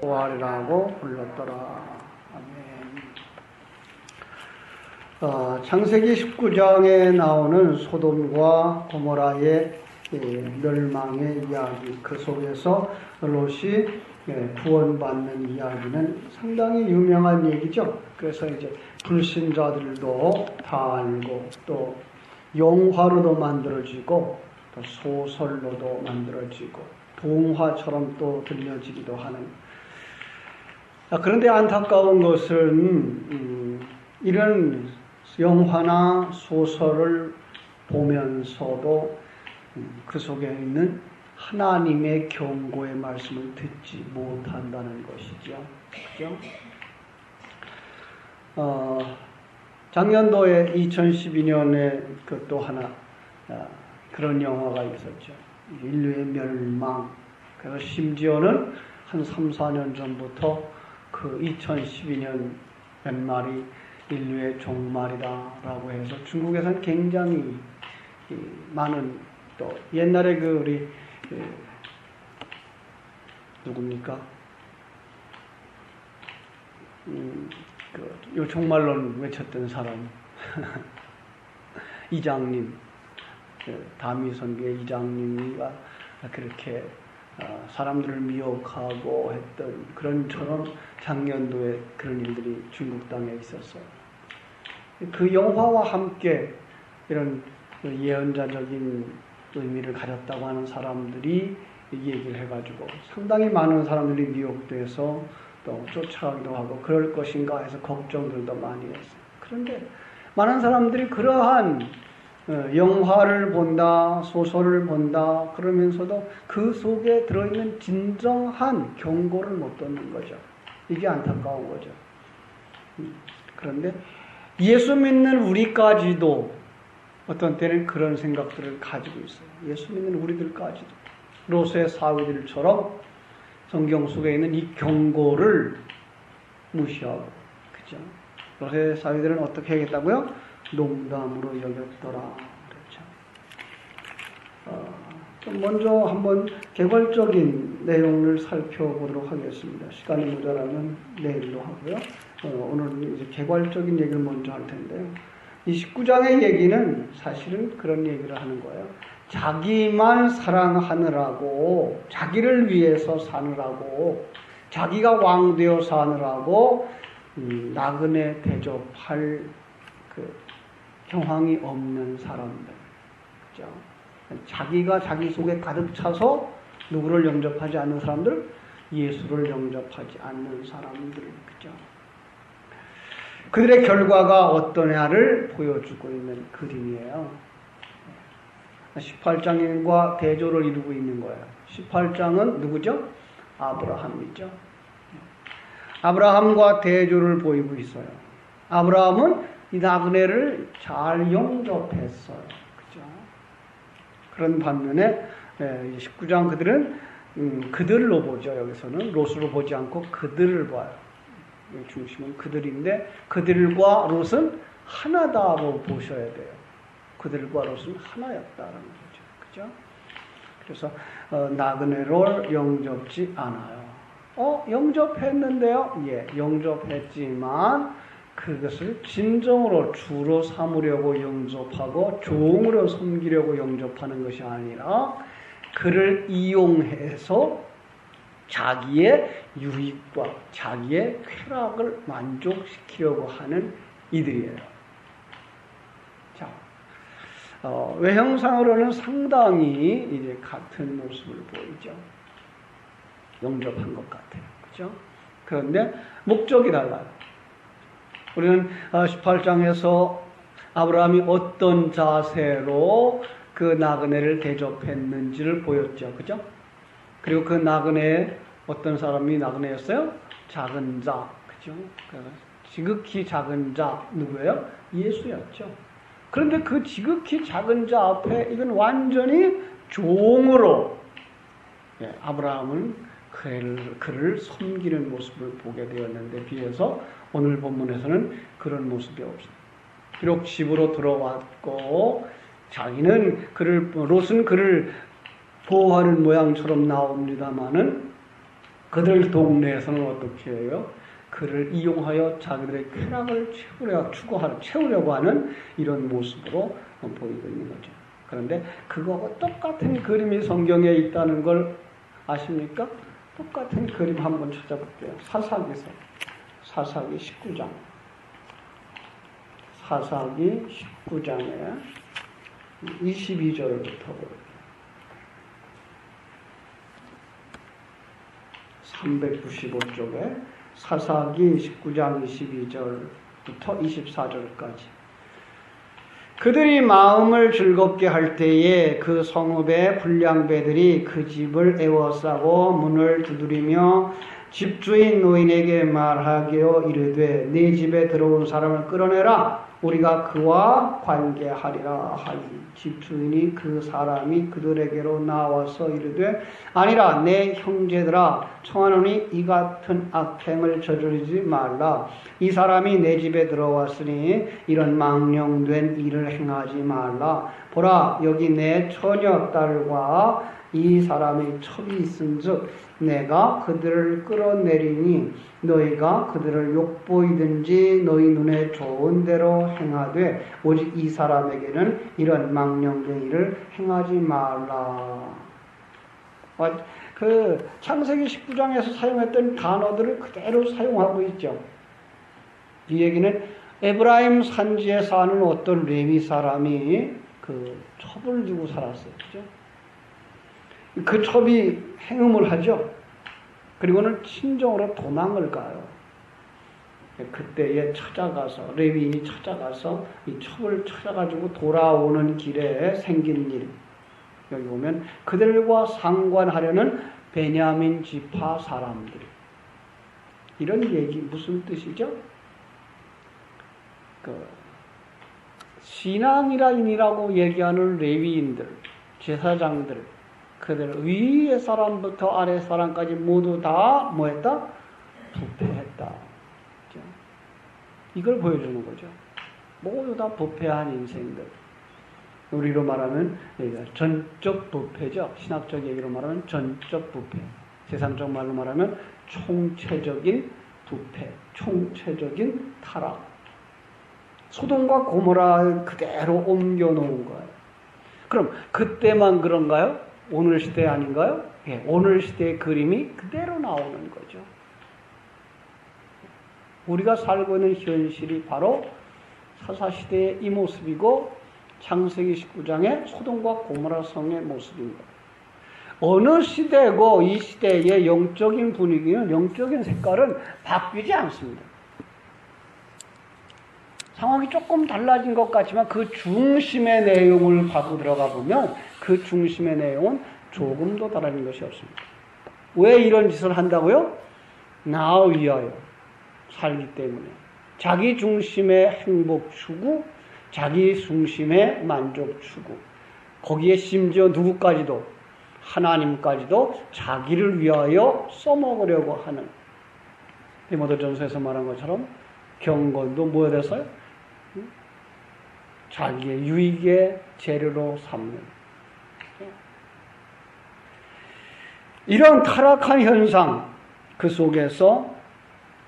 보아리라고 불렀더라. 아멘. 창세기 19장에 나오는 소돔과 고모라의 멸망의 이야기, 그 속에서 롯이 구원받는 이야기는 상당히 유명한 얘기죠. 그래서 이제 불신자들도 다 알고 또 영화로도 만들어지고 또 소설로도 만들어지고 동화처럼 또 들려지기도 하는. 그런데 안타까운 것은 이런 영화나 소설을 보면서도 그 속에 있는 하나님의 경고의 말씀을 듣지 못한다는 것이죠. 그렇죠? 작년도에 2012년에 그 또 하나 그런 영화가 있었죠. 인류의 멸망. 그래서 심지어는 한 3, 4년 전부터 그 2012년 몇 인류의 종말이다라고 해서 중국에서는 굉장히 많은, 또 옛날에 그 우리 누굽니까? 요 종말론 외쳤던 사람 이장님, 다미선교의 이장님이 그렇게 사람들을 미혹하고 했던 그런처럼 작년도에 그런 일들이 중국 땅에 있었어요. 그 영화와 함께 이런 예언자적인 의미를 가졌다고 하는 사람들이 얘기를 해가지고 상당히 많은 사람들이 미혹돼서 또 쫓아가기도 하고 그럴 것인가 해서 걱정들도 많이 했어요. 그런데 많은 사람들이 그러한 영화를 본다, 소설을 본다 그러면서도 그 속에 들어있는 진정한 경고를 못 듣는 거죠. 이게 안타까운 거죠. 그런데 예수 믿는 우리까지도 어떤 때는 그런 생각들을 가지고 있어요. 예수 믿는 우리들까지도 롯의 사위들처럼 성경 속에 있는 이 경고를 무시하고, 그죠? 롯의 사위들은 어떻게 하겠다고요? 농담으로 여겼더라. 그렇죠. 먼저 한번 개괄적인 내용을 살펴보도록 하겠습니다. 시간이 모자라면 내일로 하고요. 오늘은 이제 개괄적인 얘기를 먼저 할 텐데요. 이 19장의 얘기는 사실은 그런 얘기를 하는 거예요. 자기만 사랑하느라고, 자기를 위해서 사느라고, 자기가 왕 되어 사느라고 나그네 대접할 그 경황이 없는 사람들, 그죠? 자기가 자기 속에 가득 차서 누구를 영접하지 않는 사람들, 예수를 영접하지 않는 사람들, 그죠? 그들의 결과가 어떠냐를 보여주고 있는 그림이에요. 18장과 대조를 이루고 있는 거예요. 18장은 누구죠? 아브라함이죠. 아브라함과 대조를 보이고 있어요. 아브라함은 이 나그네를 잘 영접했어요. 그죠? 그런 반면에 19장 그들은 그들로 보죠. 여기서는 롯으로 보지 않고 그들을 봐요. 중심은 그들인데 그들과 롯은 하나다고 보셔야 돼요. 그들과 롯은 하나였다라는 거죠. 그죠? 그래서 나그네를 영접지 않아요. 영접했는데요. 예, 영접했지만 그것을 진정으로 주로 삼으려고 영접하고 종으로 섬기려고 영접하는 것이 아니라 그를 이용해서 자기의 유익과 자기의 쾌락을 만족시키려고 하는 이들이에요. 자, 외형상으로는 상당히 이제 같은 모습을 보이죠. 영접한 것 같아요. 그죠? 그런데 목적이 달라요. 우리는 18장에서 아브라함이 어떤 자세로 그 나그네를 대접했는지를 보였죠. 그죠? 그리고 그 나그네에 어떤 사람이 나그네였어요? 작은 자. 그죠? 지극히 작은 자. 누구예요? 예수였죠. 그런데 그 지극히 작은 자 앞에 이건 완전히 종으로 아브라함은 그를 섬기는 모습을 보게 되었는데 비해서 오늘 본문에서는 그런 모습이 없어요. 비록 집으로 들어왔고 자기는 롯은 그를 보호하는 모양처럼 나옵니다마는 그들 동네에서는 어떻게 해요? 그를 이용하여 자기들의 쾌락을 채우려고 하는 이런 모습으로 보이고 있는 거죠. 그런데 그거하고 똑같은 그림이 성경에 있다는 걸 아십니까? 똑같은 그림 한번 찾아볼게요. 사사기 19장. 사사기 19장에 22절부터 볼게요. 395쪽에 사사기 19장 22절부터 24절까지. 그들이 마음을 즐겁게 할 때에 그 성읍의 불량배들이 그 집을 에워싸고 문을 두드리며 집주인 노인에게 말하기로 이르되 네 집에 들어온 사람을 끌어내라 우리가 그와 관계하리라 하니 집주인이 그 사람이 그들에게로 나와서 이르되 아니라 내 형제들아 청하노니 이 같은 악행을 저지르지 말라. 이 사람이 내 집에 들어왔으니 이런 망령된 일을 행하지 말라. 보라 여기 내 처녀 딸과 이 사람의 첩이 있은즉 내가 그들을 끌어내리니 너희가 그들을 욕보이든지 너희 눈에 좋은 대로 행하되 오직 이 사람에게는 이런 망령된 일을 행하지 말라. 그 창세기 19장에서 사용했던 단어들을 그대로 사용하고 있죠. 이 얘기는 에브라임 산지에 사는 어떤 레위 사람이 그 첩을 두고 살았어요. 그죠? 그 첩이 행음을 하죠. 그리고는 친정으로 도망을 가요. 그때에 찾아가서 레위인이 찾아가서 이 첩을 찾아가지고 돌아오는 길에 생긴 일. 여기 보면 그들과 상관하려는 베냐민 지파 사람들. 이런 얘기 무슨 뜻이죠? 신앙이라고 얘기하는 레위인들, 제사장들. 그들 위의 사람부터 아래 사람까지 모두 다 뭐했다? 부패했다. 이걸 보여주는 거죠. 모두 다 부패한 인생들. 우리로 말하면 전적 부패죠. 신학적 얘기로 말하면 전적 부패. 세상적 말로 말하면 총체적인 부패, 총체적인 타락. 소돔과 고모라 그대로 옮겨놓은 거예요. 그럼 그때만 그런가요? 오늘 시대 아닌가요? 예, 오늘 시대의 그림이 그대로 나오는 거죠. 우리가 살고 있는 현실이 바로 사사시대의 이 모습이고 창세기 19장의 소돔과 고모라 성의 모습입니다. 어느 시대고 이 시대의 영적인 분위기는, 영적인 색깔은 바뀌지 않습니다. 상황이 조금 달라진 것 같지만 그 중심의 내용을 파고 들어가 보면 그 중심의 내용은 조금도 달라진 것이 없습니다. 왜 이런 짓을 한다고요? 나 위하여 살기 때문에. 자기 중심의 행복 추구, 자기 중심의 만족 추구. 거기에 심지어 누구까지도, 하나님까지도 자기를 위하여 써먹으려고 하는. 디모데전서에서 말한 것처럼 경건도 뭐에 대해서요? 자기의 유익의 재료로 삼는. 이런 타락한 현상, 그 속에서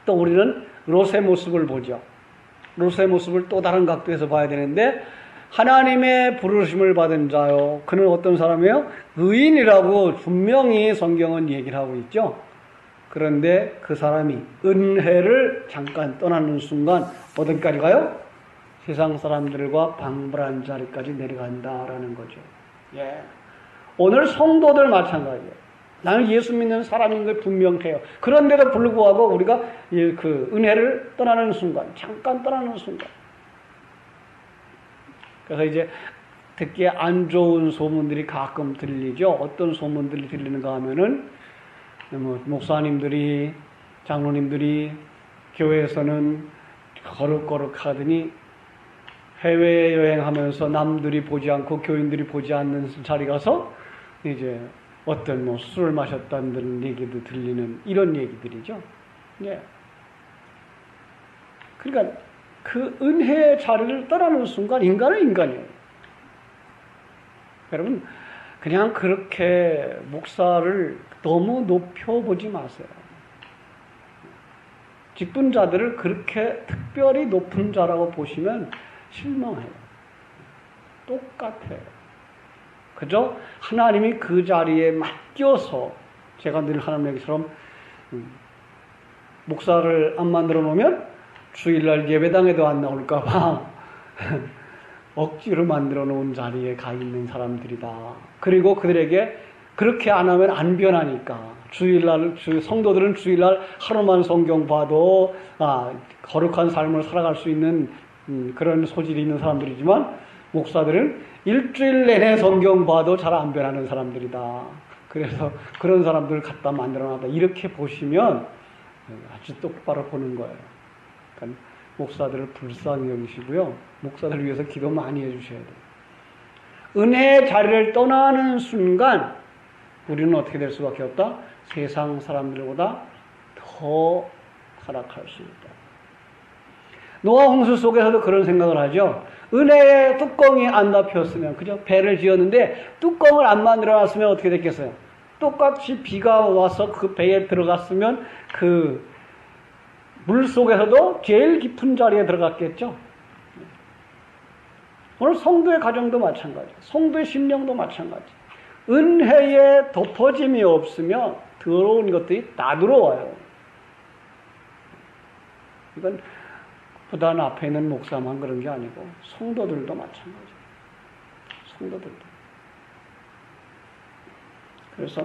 또 우리는 롯의 모습을 보죠. 롯의 모습을 또 다른 각도에서 봐야 되는데, 하나님의 부르심을 받은 자요. 그는 어떤 사람이에요? 의인이라고 분명히 성경은 얘기를 하고 있죠. 그런데 그 사람이 은혜를 잠깐 떠나는 순간 어디까지 가요? 세상 사람들과 방불한 자리까지 내려간다라는 거죠. 예. 오늘 성도들 마찬가지예요. 나는 예수 믿는 사람인 걸 분명해요. 그런데도 불구하고 우리가 그 은혜를 떠나는 순간, 잠깐 떠나는 순간. 그래서 이제 듣기에 안 좋은 소문들이 가끔 들리죠. 어떤 소문들이 들리는가 하면은 목사님들이, 장로님들이 교회에서는 거룩거룩 하더니 해외여행하면서 남들이 보지 않고 교인들이 보지 않는 자리 가서 이제 어떤 술을 마셨다는 얘기도 들리는 이런 얘기들이죠. 예. 그러니까 그 은혜의 자리를 떠나는 순간 인간은 인간이에요. 여러분, 그냥 그렇게 목사를 너무 높여보지 마세요. 직분자들을 그렇게 특별히 높은 자라고 보시면 실망해요. 똑같아요. 그죠? 하나님이 그 자리에 맡겨서 제가 늘 하나님 얘기처럼 목사를 안 만들어 놓으면 주일날 예배당에도 안 나올까봐 억지로 만들어 놓은 자리에 가 있는 사람들이다. 그리고 그들에게 그렇게 안 하면 안 변하니까 주일날 성도들은 주일날 하루만 성경 봐도 거룩한 삶을 살아갈 수 있는 그런 소질이 있는 사람들이지만 목사들은 일주일 내내 성경 봐도 잘 안 변하는 사람들이다. 그래서 그런 사람들을 갖다 만들어놨다. 이렇게 보시면 아주 똑바로 보는 거예요. 그러니까 목사들을 불쌍히 여기시고요. 목사들을 위해서 기도 많이 해주셔야 돼요. 은혜의 자리를 떠나는 순간 우리는 어떻게 될 수밖에 없다? 세상 사람들보다 더 타락할 수 있다. 노아 홍수 속에서도 그런 생각을 하죠. 은혜의 뚜껑이 안 닫혔으면, 그죠? 배를 지었는데 뚜껑을 안 만들어놨으면 어떻게 됐겠어요? 똑같이 비가 와서 그 배에 들어갔으면 그 물 속에서도 제일 깊은 자리에 들어갔겠죠? 오늘 성도의 가정도 마찬가지예요. 성도의 심령도 마찬가지. 은혜의 덮어짐이 없으면 더러운 것들이 다 들어와요. 이건 부단 앞에 있는 목사만 그런 게 아니고 성도들도 마찬가지예요. 성도들도. 그래서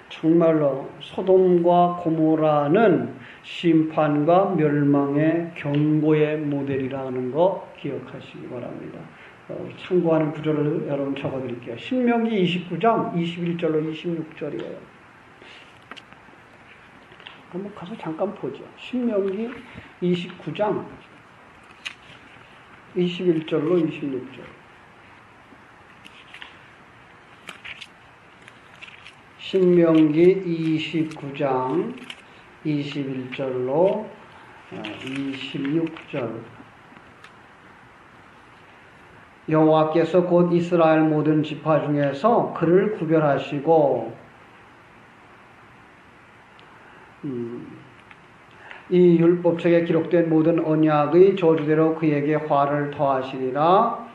정말로 소돔과 고모라는 심판과 멸망의 경고의 모델이라는 거 기억하시기 바랍니다. 참고하는 구절을 여러분 적어드릴게요. 신명기 29장 21절로 26절이에요. 한번 가서 잠깐 보죠. 신명기 29장 21절로 26절. 신명기 29장 21절로 26절. 여호와께서 곧 이스라엘 모든 지파 중에서 그를 구별하시고 이 율법책에 기록된 모든 언약의 저주대로 그에게 화를 더하시리라.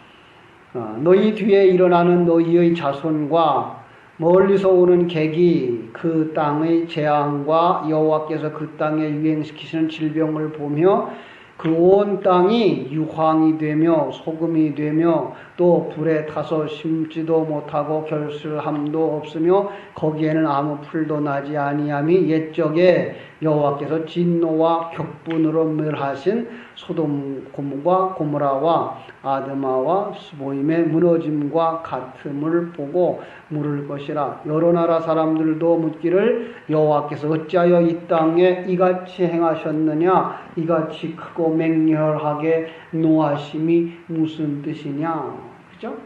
너희 뒤에 일어나는 너희의 자손과 멀리서 오는 객이 그 땅의 재앙과 여호와께서 그 땅에 유행시키시는 질병을 보며 그 온 땅이 유황이 되며 소금이 되며 또 불에 타서 심지도 못하고 결실함도 없으며 거기에는 아무 풀도 나지 아니함이 옛적에 여호와께서 진노와 격분으로 멸하신 소돔과 고모라와 아드마와 스보임의 무너짐과 같음을 보고 물을 것이라. 여러 나라 사람들도 묻기를 여호와께서 어찌하여 이 땅에 이같이 행하셨느냐, 이같이 크고 맹렬하게 노하심이 무슨 뜻이냐. 그죠?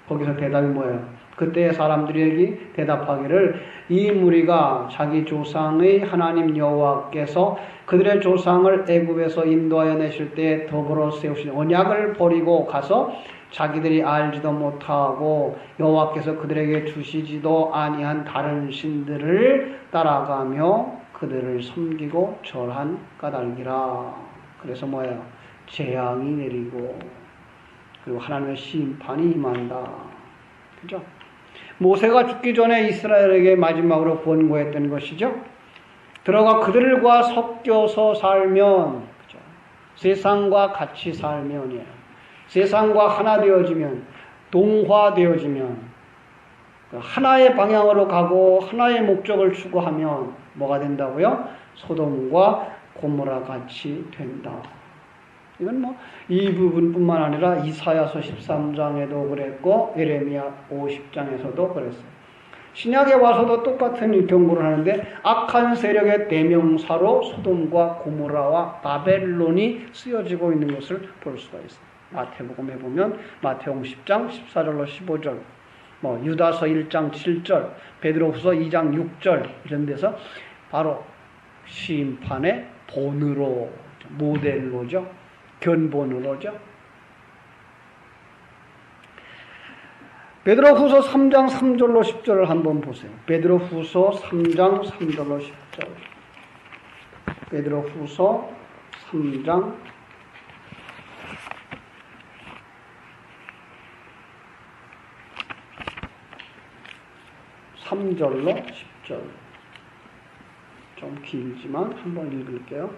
거기서 대답이 뭐예요? 그때 사람들에게 대답하기를 이 무리가 자기 조상의 하나님 여호와께서 그들의 조상을 애굽에서 인도하여 내실 때 더불어 세우신 언약을 버리고 가서 자기들이 알지도 못하고 여호와께서 그들에게 주시지도 아니한 다른 신들을 따라가며 그들을 섬기고 절한 까닭이라. 그래서 뭐예요? 재앙이 내리고 그리고 하나님의 심판이 임한다. 그죠? 모세가 죽기 전에 이스라엘에게 마지막으로 권고했던 것이죠. 들어가 그들과 섞여서 살면, 그죠? 세상과 같이 살면이에요. 세상과 하나 되어지면, 동화되어지면, 하나의 방향으로 가고 하나의 목적을 추구하면 뭐가 된다고요? 소돔과 고모라 같이 된다. 이건 이 부분뿐만 아니라 이사야서 13장에도 그랬고 예레미야 50장에서도 그랬어요. 신약에 와서도 똑같은 경고를 하는데 악한 세력의 대명사로 소돔과 고모라와 바벨론이 쓰여지고 있는 것을 볼 수가 있어요. 마태복음에 보면 마태복음 10장 14절로 15절, 유다서 1장 7절, 베드로후서 2장 6절 이런 데서 바로 심판의 본으로, 모델로죠. 견본으로죠. 베드로후서 3장 3절로 10절을 한번 보세요. 베드로후서 3장 3절로 10절. 베드로후서 3장 3절로 10절. 좀 길지만 한번 읽을게요.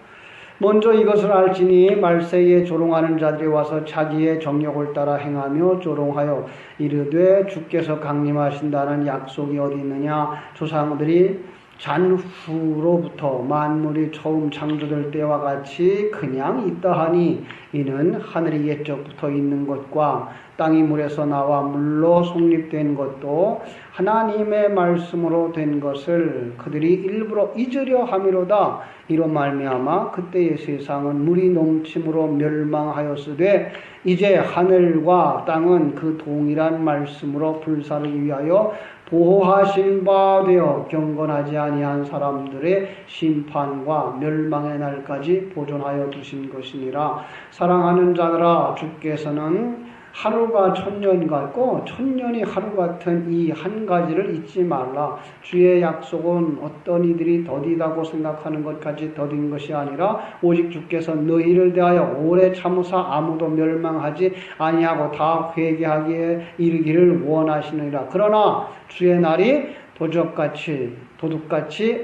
먼저 이것을 알지니 말세에 조롱하는 자들이 와서 자기의 정욕을 따라 행하며 조롱하여 이르되 주께서 강림하신다는 약속이 어디 있느냐. 조상들이 잔후로부터 만물이 처음 창조될 때와 같이 그냥 있다 하니 이는 하늘이 옛적부터 있는 것과 땅이 물에서 나와 물로 성립된 것도 하나님의 말씀으로 된 것을 그들이 일부러 잊으려 함이로다. 이로 말미암아 그때의 세상은 물이 넘침으로 멸망하였으되 이제 하늘과 땅은 그 동일한 말씀으로 불사르기 위하여 보호하신 바 되어 경건하지 아니한 사람들의 심판과 멸망의 날까지 보존하여 두신 것이니라. 사랑하는 자들아, 주께서는 하루가 천년 같고 천년이 하루 같은 이 한 가지를 잊지 말라. 주의 약속은 어떤 이들이 더디다고 생각하는 것까지 더딘 것이 아니라 오직 주께서 너희를 대하여 오래 참으사 아무도 멸망하지 아니하고 다 회개하기에 이르기를 원하시느니라. 그러나 주의 날이 도둑같이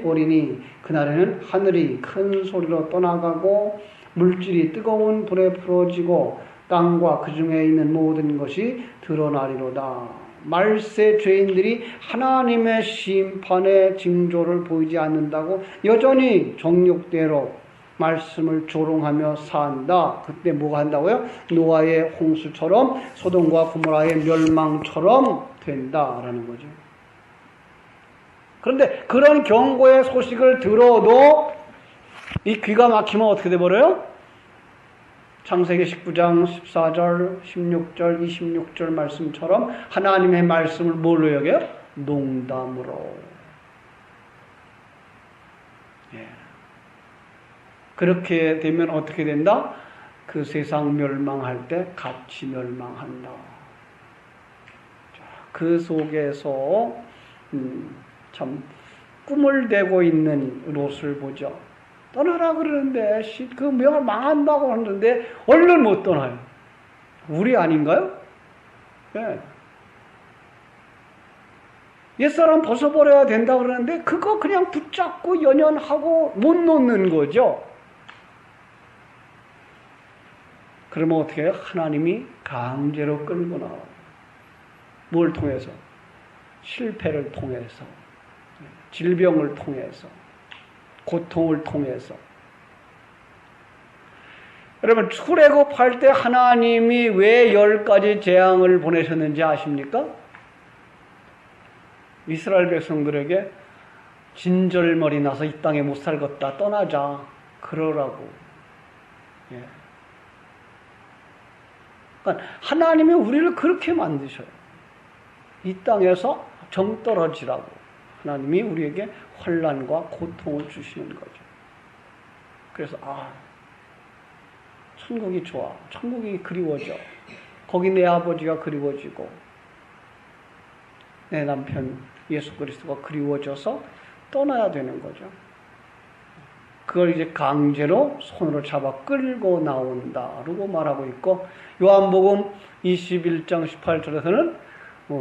오리니 그날에는 하늘이 큰 소리로 떠나가고 물질이 뜨거운 불에 풀어지고 땅과 그 중에 있는 모든 것이 드러나리로다. 말세 죄인들이 하나님의 심판의 징조를 보이지 않는다고 여전히 정욕대로 말씀을 조롱하며 산다. 그때 뭐가 한다고요? 노아의 홍수처럼 소돔과 고모라의 멸망처럼 된다라는 거죠. 그런데 그런 경고의 소식을 들어도 이 귀가 막히면 어떻게 돼버려요? 창세기 19장 14절, 16절, 26절 말씀처럼 하나님의 말씀을 뭘로 여겨요? 농담으로. 예. 그렇게 되면 어떻게 된다? 그 세상 멸망할 때 같이 멸망한다. 그 속에서 참 꿈을 대고 있는 롯을 보죠. 떠나라 그러는데 그 명을 망한다고 하는데 얼른 못 떠나요. 우리 아닌가요? 네. 옛사람 벗어버려야 된다 그러는데 그거 그냥 붙잡고 연연하고 못 놓는 거죠. 그러면 어떻게 해요? 하나님이 강제로 끌고 나와요. 뭘 통해서? 실패를 통해서, 질병을 통해서, 고통을 통해서. 여러분, 출애굽할 때 하나님이 왜 10가지 재앙을 보내셨는지 아십니까? 이스라엘 백성들에게 진절머리 나서 이 땅에 못 살겠다, 떠나자, 그러라고. 예. 그러니까 하나님이 우리를 그렇게 만드셔요. 이 땅에서 정 떨어지라고. 하나님이 우리에게 환난과 고통을 주시는 거죠. 그래서 천국이 좋아. 천국이 그리워져. 거기 내 아버지가 그리워지고 내 남편 예수 그리스도가 그리워져서 떠나야 되는 거죠. 그걸 이제 강제로 손으로 잡아 끌고 나온다라고 말하고 있고, 요한복음 21장 18절에서는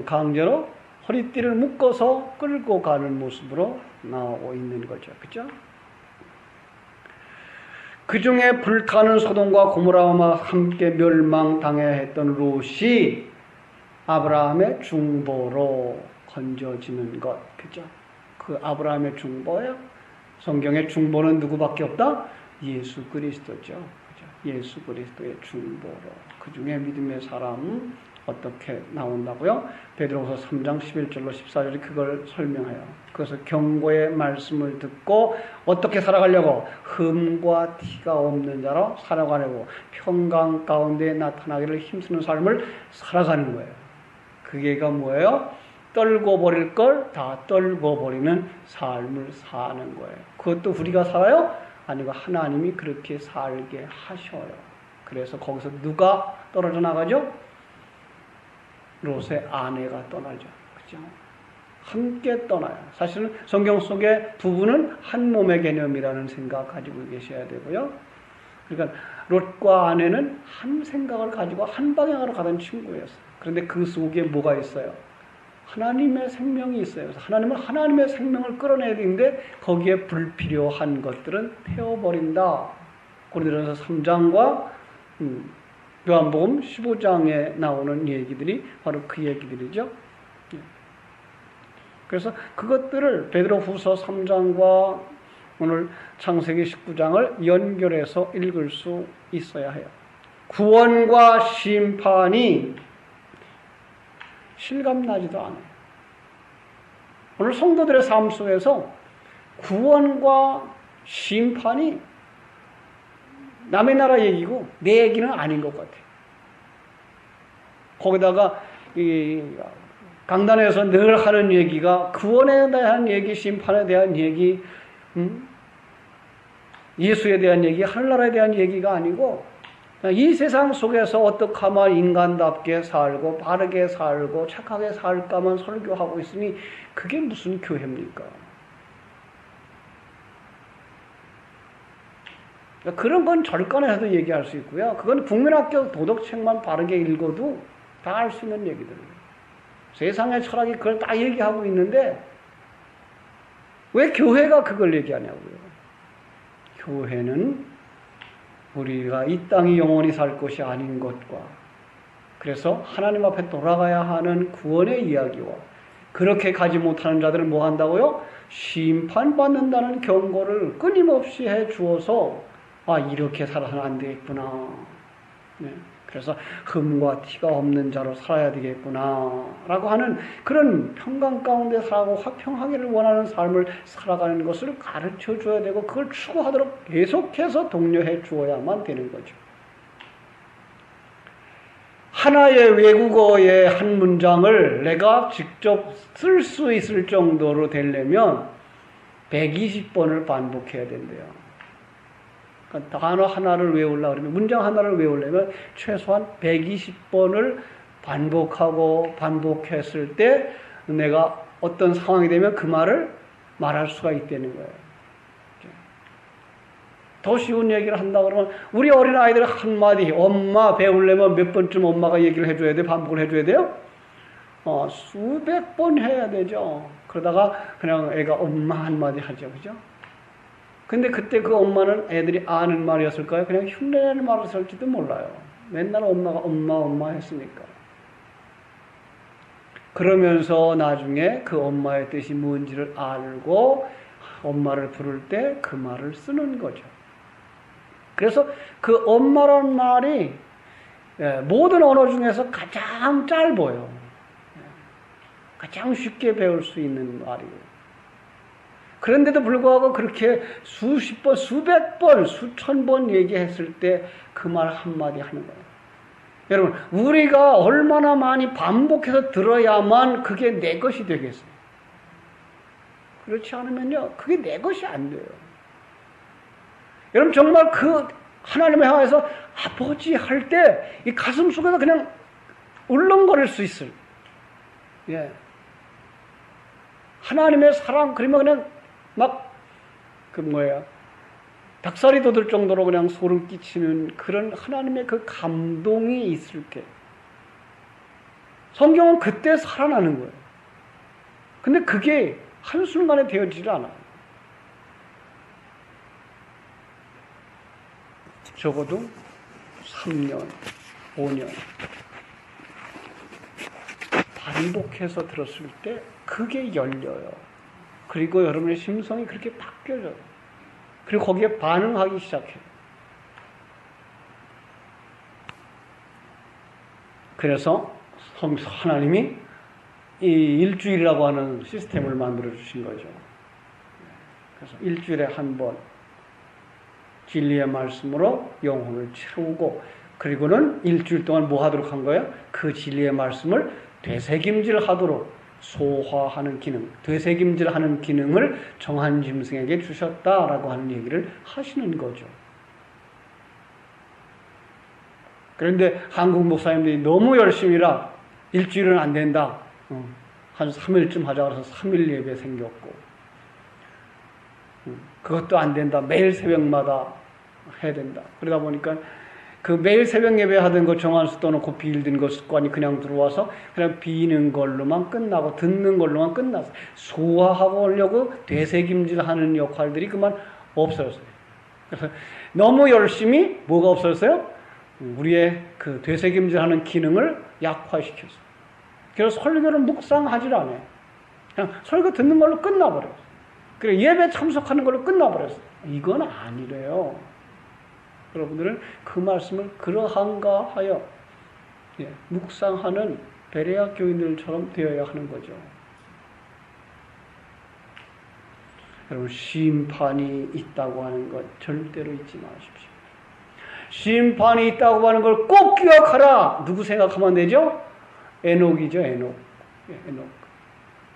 강제로 허리띠를 묶어서 끌고 가는 모습으로 나오고 있는 거죠. 그죠? 그 중에 불타는 소돔과 고모라와 함께 멸망당해 했던 롯이 아브라함의 중보로 건져지는 것. 그죠? 그 아브라함의 중보예요. 성경의 중보는 누구밖에 없다? 예수 그리스도죠. 그죠? 예수 그리스도의 중보로. 그 중에 믿음의 사람은 어떻게 나온다고요? 베드로후서 3장 11절로 14절이 그걸 설명해요. 그래서 경고의 말씀을 듣고 어떻게 살아가려고? 흠과 티가 없는 자로 살아가려고 평강 가운데 나타나기를 힘쓰는 삶을 살아가는 거예요. 그게가 뭐예요? 떨고 버릴 걸 다 떨고 버리는 삶을 사는 거예요. 그것도 우리가 살아요? 아니고 하나님이 그렇게 살게 하셔요. 그래서 거기서 누가 떨어져 나가죠? 롯의 아내가 떠나죠. 그죠? 함께 떠나요. 사실은 성경 속에 부부는 한 몸의 개념이라는 생각 가지고 계셔야 되고요. 그러니까 롯과 아내는 한 생각을 가지고 한 방향으로 가던 친구였어요. 그런데 그 속에 뭐가 있어요? 하나님의 생명이 있어요. 그래서 하나님은 하나님의 생명을 끌어내야 되는데 거기에 불필요한 것들은 태워버린다. 고린도전서 3장과 요한복음 15장에 나오는 얘기들이 바로 그 얘기들이죠. 그래서 그것들을 베드로후서 3장과 오늘 창세기 19장을 연결해서 읽을 수 있어야 해요. 구원과 심판이 실감나지도 않아요. 오늘 성도들의 삶 속에서 구원과 심판이 남의 나라 얘기고 내 얘기는 아닌 것 같아요. 거기다가 이 강단에서 늘 하는 얘기가 구원에 대한 얘기, 심판에 대한 얘기, 예수에 대한 얘기, 하늘나라에 대한 얘기가 아니고 이 세상 속에서 어떻게 하면 인간답게 살고 바르게 살고 착하게 살까만 설교하고 있으니 그게 무슨 교회입니까? 그런 건 절간에서도 얘기할 수 있고요. 그건 국민학교 도덕책만 바르게 읽어도 다 알 수 있는 얘기들이에요. 세상의 철학이 그걸 다 얘기하고 있는데 왜 교회가 그걸 얘기하냐고요. 교회는 우리가 이 땅이 영원히 살 것이 아닌 것과 그래서 하나님 앞에 돌아가야 하는 구원의 이야기와 그렇게 가지 못하는 자들은 뭐 한다고요? 심판받는다는 경고를 끊임없이 해 주어서 아 이렇게 살아서는 안 되겠구나. 네. 그래서 흠과 티가 없는 자로 살아야 되겠구나 라고 하는 그런 평강 가운데 살고 화평하기를 원하는 삶을 살아가는 것을 가르쳐 줘야 되고 그걸 추구하도록 계속해서 독려해 주어야만 되는 거죠. 하나의 외국어의 한 문장을 내가 직접 쓸 수 있을 정도로 되려면 120번을 반복해야 된대요. 그러니까 단어 하나를 외우려고 그러면 문장 하나를 외우려면 최소한 120번을 반복했을 때 내가 어떤 상황이 되면 그 말을 말할 수가 있다는 거예요. 더 쉬운 얘기를 한다 그러면 우리 어린아이들 한마디 엄마 배우려면 몇 번쯤 엄마가 얘기를 해줘야 돼? 반복을 해줘야 돼요? 수백 번 해야 되죠. 그러다가 그냥 애가 엄마 한마디 하죠. 그죠? 근데 그때 그 엄마는 애들이 아는 말이었을까요? 그냥 흉내내는 말이었을지도 몰라요. 맨날 엄마가 엄마 했으니까. 그러면서 나중에 그 엄마의 뜻이 뭔지를 알고 엄마를 부를 때 그 말을 쓰는 거죠. 그래서 그 엄마라는 말이 모든 언어 중에서 가장 짧아요. 가장 쉽게 배울 수 있는 말이에요. 그런데도 불구하고 그렇게 수십 번, 수백 번, 수천 번 얘기했을 때 그 말 한마디 하는 거예요. 여러분, 우리가 얼마나 많이 반복해서 들어야만 그게 내 것이 되겠어요. 그렇지 않으면요, 그게 내 것이 안 돼요. 여러분, 정말 그 하나님을 향해서 아버지 할 때 이 가슴 속에서 그냥 울렁거릴 수 있어요. 예. 하나님의 사랑, 그러면 그냥 닭살이 돋을 정도로 그냥 소름 끼치는 그런 하나님의 그 감동이 있을 때 성경은 그때 살아나는 거예요. 근데 그게 한순간에 되어지질 않아요. 적어도 3년, 5년 반복해서 들었을 때 그게 열려요. 그리고 여러분의 심성이 그렇게 바뀌어져요. 그리고 거기에 반응하기 시작해요. 그래서 하나님이 이 일주일이라고 하는 시스템을 만들어 주신 거죠. 그래서 일주일에 한 번 진리의 말씀으로 영혼을 채우고 그리고는 일주일 동안 뭐 하도록 한 거예요? 그 진리의 말씀을 되새김질하도록 소화하는 기능, 되새김질하는 기능을 정한 짐승에게 주셨다라고 하는 얘기를 하시는 거죠. 그런데 한국 목사님들이 너무 열심히라 일주일은 안 된다. 한 3일쯤 하자 그래서 3일 예배 생겼고, 그것도 안 된다. 매일 새벽마다 해야 된다. 그러다 보니까 그 매일 새벽 예배 하던 거 정한수 떠놓고 빌든 거 습관이 그냥 들어와서 그냥 비는 걸로만 끝나고 듣는 걸로만 끝났어요. 소화하고 오려고 되새김질하는 역할들이 그만 없어졌어요. 그래서 너무 열심히 뭐가 없어졌어요? 우리의 그 되새김질하는 기능을 약화시켰어요. 그래서 설교를 묵상하질 않아요. 그냥 설교 듣는 걸로 끝나버렸어요. 그리고 예배 참석하는 걸로 끝나버렸어요. 이건 아니래요. 여러분들은 그 말씀을 그러한가 하여 묵상하는 베레아 교인들처럼 되어야 하는 거죠. 여러분, 심판이 있다고 하는 것 절대로 잊지 마십시오. 심판이 있다고 하는 걸 꼭 기억하라. 누구 생각하면 되죠? 에녹이죠. 에녹.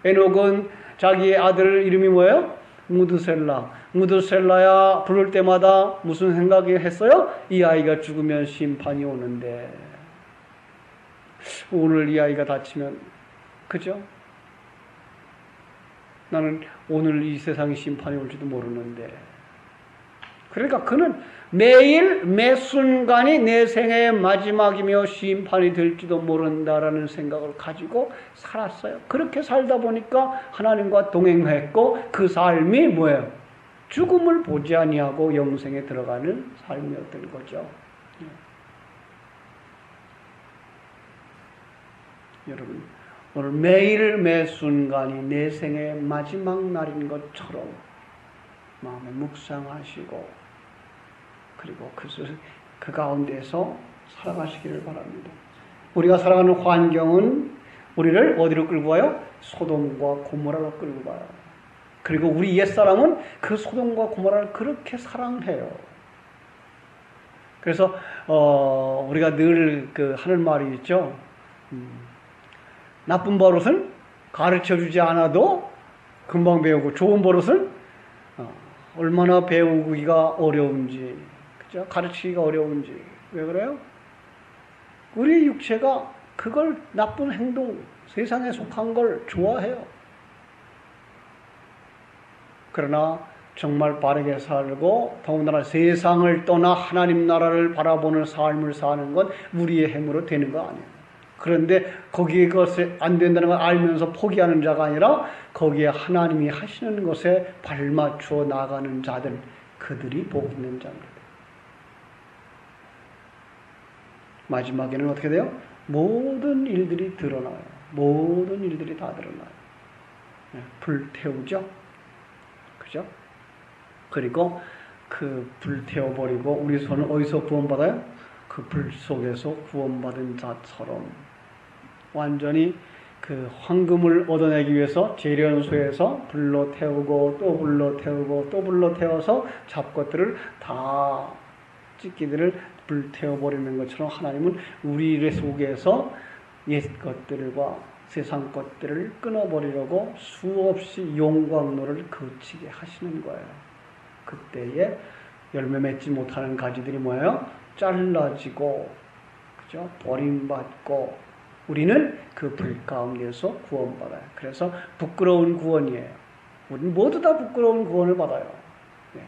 에녹은 자기의 아들 이름이 뭐예요? 무드셀라. 무드셀라야 부를 때마다 무슨 생각이 했어요? 이 아이가 죽으면 심판이 오는데, 오늘 이 아이가 다치면, 그죠? 나는 오늘 이 세상에 심판이 올지도 모르는데. 그러니까 그는 매일 매 순간이 내 생애의 마지막이며 심판이 될지도 모른다라는 생각을 가지고 살았어요. 그렇게 살다 보니까 하나님과 동행했고, 그 삶이 뭐예요? 죽음을 보지 아니하고 영생에 들어가는 삶이었던 거죠. 여러분, 오늘 매일 매 순간이 내 생의 마지막 날인 것처럼 마음에 묵상하시고, 그리고 그 가운데서 살아가시기를 바랍니다. 우리가 살아가는 환경은 우리를 어디로 끌고 가요? 소돔과 고모라로 끌고 가요. 그리고 우리 옛사람은 그 소돔과 고모라를 그렇게 사랑해요. 그래서 우리가 늘 하는 말이 있죠. 나쁜 버릇은 가르쳐주지 않아도 금방 배우고, 좋은 버릇은 얼마나 배우기가 어려운지, 그죠? 가르치기가 어려운지. 왜 그래요? 우리 육체가 그걸, 나쁜 행동, 세상에 속한 걸 좋아해요. 그러나 정말 바르게 살고, 더군다나 세상을 떠나 하나님 나라를 바라보는 삶을 사는 건 우리의 힘으로 되는 거 아니에요. 그런데 거기에 것이 안 된다는 걸 알면서 포기하는 자가 아니라 거기에 하나님이 하시는 것에 발맞추어 나가는 자들, 그들이 복 있는 자입니다. 마지막에는 어떻게 돼요? 모든 일들이 드러나요. 모든 일들이 다 드러나요. 불태우죠? 그죠? 그리고 그 불태워버리고 우리 손은 어디서 구원받아요? 그 불 속에서 구원받은 자처럼 완전히 그 황금을 얻어내기 위해서 재련소에서 불로 태우고 또 불로 태우고 또 불로 태워서 잡것들을 다 찢기들을 불태워버리는 것처럼 하나님은 우리 속에서 옛 것들과 세상 것들을 끊어버리려고 수없이 용광로를 그치게 하시는 거예요. 그때에 열매 맺지 못하는 가지들이 뭐예요? 잘라지고, 그죠? 버림받고, 우리는 그 불 가운데서 구원받아요. 그래서 부끄러운 구원이에요. 우리는 모두 다 부끄러운 구원을 받아요. 네.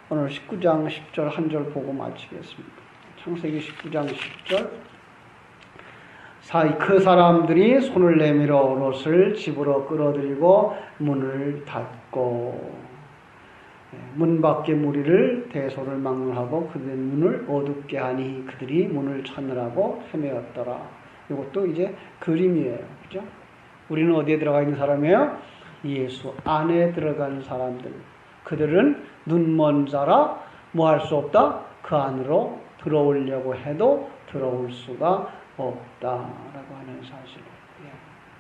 오늘 19장 10절 한 절 보고 마치겠습니다. 창세기 19장 10절. 그 사람들이 손을 내밀어 롯을 집으로 끌어들이고 문을 닫고 문 밖의 무리를 대소를 막론하고 그들의 문을 어둡게 하니 그들이 문을 찾느라고 헤매었더라. 이것도 이제 그림이에요. 그죠? 우리는 어디에 들어가 있는 사람이에요? 예수 안에 들어가는 사람들. 그들은 눈먼 자라 뭐 할 수 없다? 그 안으로 들어오려고 해도 들어올 수가 없다라고 하는 사실.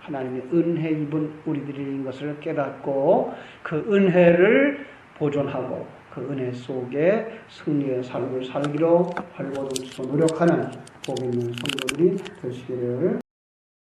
하나님의 은혜 입은 우리들인 것을 깨닫고 그 은혜를 보존하고 그 은혜 속에 승리의 삶을 살기로 발버둥쳐 노력하는 복 있는 성도들이 되시기를